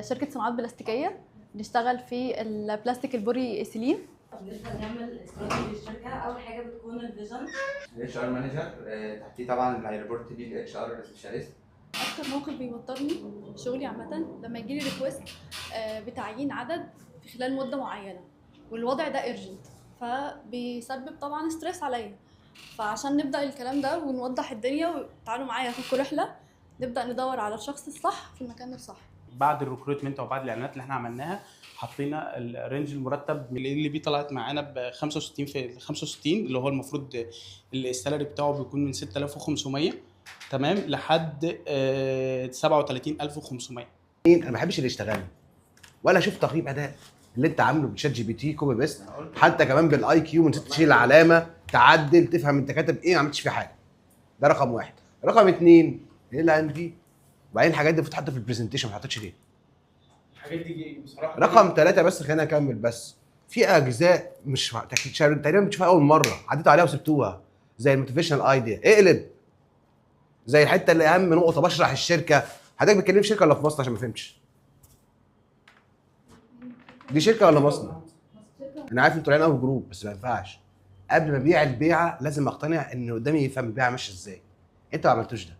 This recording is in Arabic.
شركة صناعات بلاستيكية بنشتغل في البلاستيك البوري ايثيلين. بالنسبه نعمل استراتيجي للشركه، اول حاجه بتكون الفيجن. الاتش ار مانجر، تحتيه طبعا اللي هيريبورت ليه الاتش ار سبيشاليست. اكتر موقف بيوترني في شغلي عامة لما يجيلي ريكوست بتعيين عدد في خلال مدة معينة، والوضع ده ايرجنت، فبيسبب طبعا ستريس عليا. فعشان نبدأ الكلام ده ونوضح الدنيا، وتعالوا معايا في رحلة نبدأ ندور على الشخص الصح في المكان الصح. بعد الريكروتمنت وبعد الاعلانات اللي احنا عملناها، حطينا الرينج المرتب اللي بيه طلعت معانا ب 65 في 65، اللي هو المفروض السالري بتاعه بيكون من 6500 تمام لحد 37500. انا ما بحبش اللي يشتغلني ولا اشوف تقييم اداء اللي انت عامله بشات جي بي تي كوبي بيست، حتى كمان بالاي كيو من ست تشيل العلامه تعدل تفهم انت كاتب ايه، ما عملتش فيه حاجه. ده رقم واحد. رقم اتنين، ايه اللي عندي؟ وبعدين الحاجات دي بتتحط في البرزنتيشن، ما اتحطتش ليه؟ الحاجات دي بصراحه. رقم ثلاثة بس خلينا نكمل. بس في اجزاء مش تقريبا بتشوفها اول مره عديت عليها وسبتوها، زي الموتيفيشنال ايديا. اقلب زي الحته اللي اهم نقطه، بشرح الشركه. حضرتك بتتكلم في شركه ولا في مصنع؟ عشان ما فهمتش. دي شركه ولا مصنع؟ انا عارف انتوا طالعين قوي جروب، بس ما ينفعش قبل ما ابيع البيعه لازم اقتنع ان قدامي يفهم البيعه ماشيه ازاي. انت ما عملتوش ده.